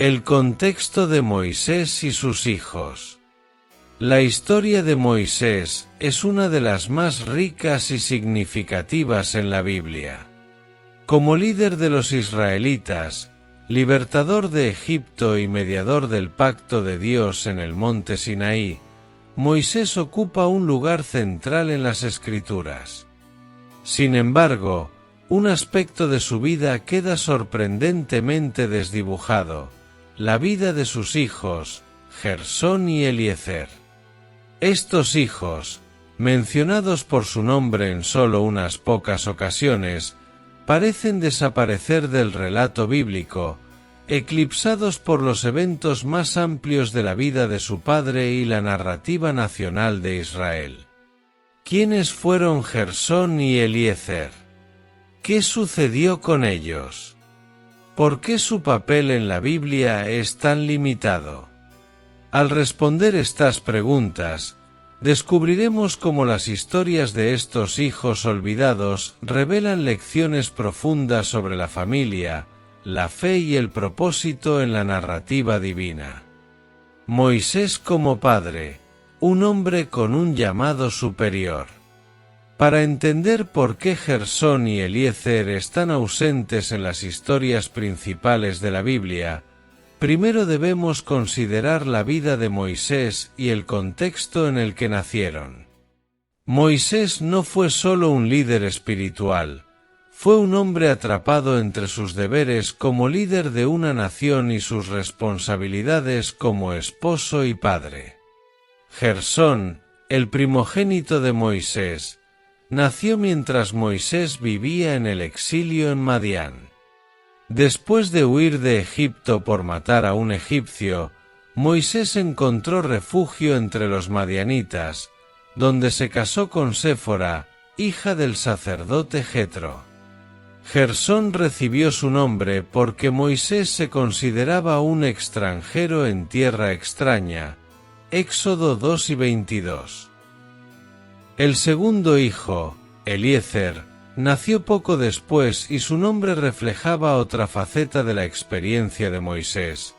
El contexto de Moisés y sus hijos. La historia de Moisés es una de las más ricas y significativas en la Biblia. Como líder de los israelitas, libertador de Egipto y mediador del pacto de Dios en el monte Sinaí, Moisés ocupa un lugar central en las Escrituras. Sin embargo, un aspecto de su vida queda sorprendentemente desdibujado: la vida de sus hijos, Gersón y Eliezer. Estos hijos, mencionados por su nombre en solo unas pocas ocasiones, parecen desaparecer del relato bíblico, eclipsados por los eventos más amplios de la vida de su padre y la narrativa nacional de Israel. ¿Quiénes fueron Gersón y Eliezer? ¿Qué sucedió con ellos? ¿Por qué su papel en la Biblia es tan limitado? Al responder estas preguntas, descubriremos cómo las historias de estos hijos olvidados revelan lecciones profundas sobre la familia, la fe y el propósito en la narrativa divina. Moisés como padre, un hombre con un llamado superior. Para entender por qué Gersón y Eliezer están ausentes en las historias principales de la Biblia, primero debemos considerar la vida de Moisés y el contexto en el que nacieron. Moisés no fue solo un líder espiritual, fue un hombre atrapado entre sus deberes como líder de una nación y sus responsabilidades como esposo y padre. Gersón, el primogénito de Moisés, nació mientras Moisés vivía en el exilio en Madián. Después de huir de Egipto por matar a un egipcio, Moisés encontró refugio entre los madianitas, donde se casó con Séfora, hija del sacerdote Jetro. Gersón recibió su nombre porque Moisés se consideraba un extranjero en tierra extraña. Éxodo 2 y 22. El segundo hijo, Eliezer, nació poco después y su nombre reflejaba otra faceta de la experiencia de Moisés.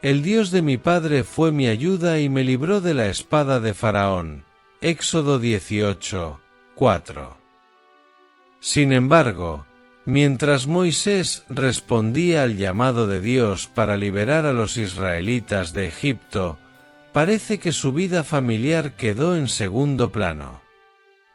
El Dios de mi padre fue mi ayuda y me libró de la espada de Faraón. Éxodo 18, 4. Sin embargo, mientras Moisés respondía al llamado de Dios para liberar a los israelitas de Egipto, parece que su vida familiar quedó en segundo plano.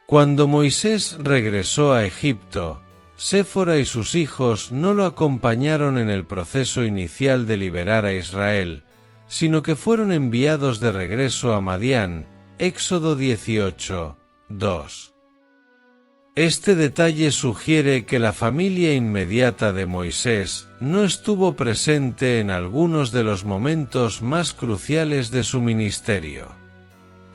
Cuando Moisés regresó a Egipto, Séfora y sus hijos no lo acompañaron en el proceso inicial de liberar a Israel, sino que fueron enviados de regreso a Madián. Éxodo 18, 2. Este detalle sugiere que la familia inmediata de Moisés no estuvo presente en algunos de los momentos más cruciales de su ministerio.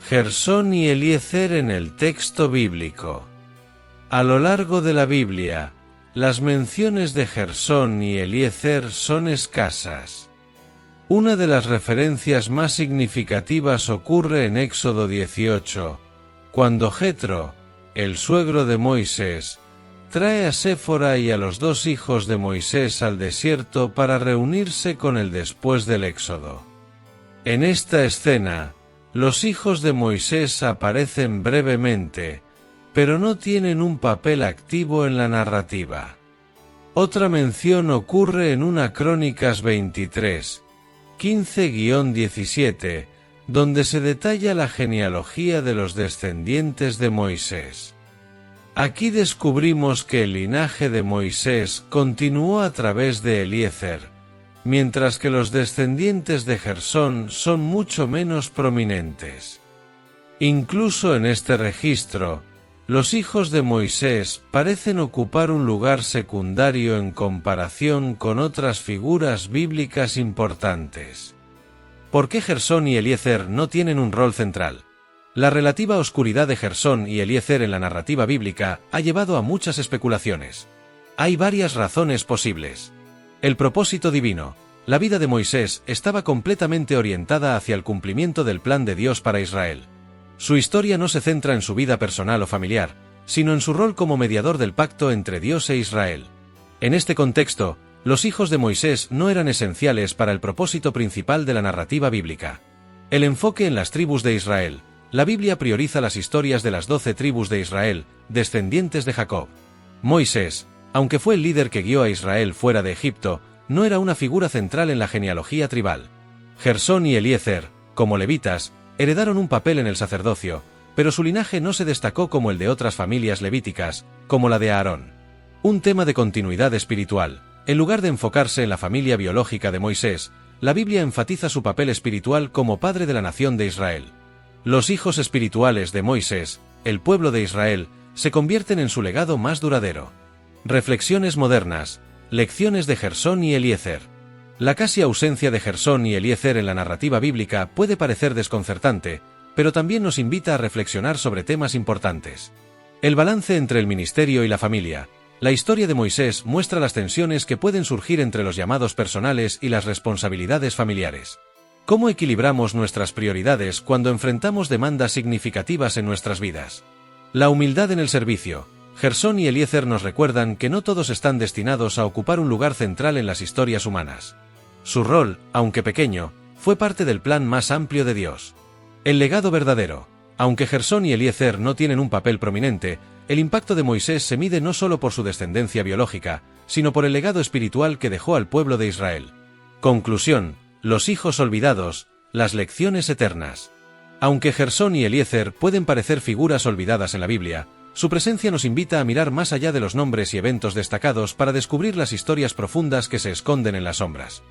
Gersón y Eliezer en el texto bíblico. A lo largo de la Biblia, las menciones de Gersón y Eliezer son escasas. Una de las referencias más significativas ocurre en Éxodo 18, cuando Jetro, el suegro de Moisés, trae a Séfora y a los dos hijos de Moisés al desierto para reunirse con él después del Éxodo. En esta escena, los hijos de Moisés aparecen brevemente, pero no tienen un papel activo en la narrativa. Otra mención ocurre en 1 Crónicas 23, 15-17, donde se detalla la genealogía de los descendientes de Moisés. Aquí descubrimos que el linaje de Moisés continuó a través de Eliezer, mientras que los descendientes de Gersón son mucho menos prominentes. Incluso en este registro, los hijos de Moisés parecen ocupar un lugar secundario en comparación con otras figuras bíblicas importantes. ¿Por qué Gersón y Eliezer no tienen un rol central? La relativa oscuridad de Gersón y Eliezer en la narrativa bíblica ha llevado a muchas especulaciones. Hay varias razones posibles. El propósito divino. La vida de Moisés estaba completamente orientada hacia el cumplimiento del plan de Dios para Israel. Su historia no se centra en su vida personal o familiar, sino en su rol como mediador del pacto entre Dios e Israel. En este contexto, Los hijos de Moisés no eran esenciales para el propósito principal de la narrativa bíblica. El enfoque en las tribus de Israel. La Biblia prioriza las historias de las 12 tribus de Israel, descendientes de Jacob. Moisés, aunque fue el líder que guió a Israel fuera de Egipto, no era una figura central en la genealogía tribal. Gersón y Eliezer, como levitas, heredaron un papel en el sacerdocio, pero su linaje no se destacó como el de otras familias levíticas, como la de Aarón. Un tema de continuidad espiritual. En lugar de enfocarse en la familia biológica de Moisés, la Biblia enfatiza su papel espiritual como padre de la nación de Israel. Los hijos espirituales de Moisés, el pueblo de Israel, se convierten en su legado más duradero. Reflexiones modernas. Lecciones de Gersón y Eliezer. La casi ausencia de Gersón y Eliezer en la narrativa bíblica puede parecer desconcertante, pero también nos invita a reflexionar sobre temas importantes. El balance entre el ministerio y la familia. La historia de Moisés muestra las tensiones que pueden surgir entre los llamados personales y las responsabilidades familiares. ¿Cómo equilibramos nuestras prioridades cuando enfrentamos demandas significativas en nuestras vidas? La humildad en el servicio. Gersón y Eliezer nos recuerdan que no todos están destinados a ocupar un lugar central en las historias humanas. Su rol, aunque pequeño, fue parte del plan más amplio de Dios. El legado verdadero. Aunque Gersón y Eliezer no tienen un papel prominente, el impacto de Moisés se mide no solo por su descendencia biológica, sino por el legado espiritual que dejó al pueblo de Israel. Conclusión. Los hijos olvidados, las lecciones eternas. Aunque Gersón y Eliezer pueden parecer figuras olvidadas en la Biblia, su presencia nos invita a mirar más allá de los nombres y eventos destacados para descubrir las historias profundas que se esconden en las sombras.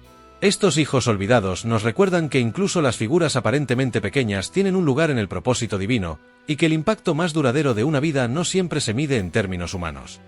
Estos hijos olvidados nos recuerdan que incluso las figuras aparentemente pequeñas tienen un lugar en el propósito divino, y que el impacto más duradero de una vida no siempre se mide en términos humanos.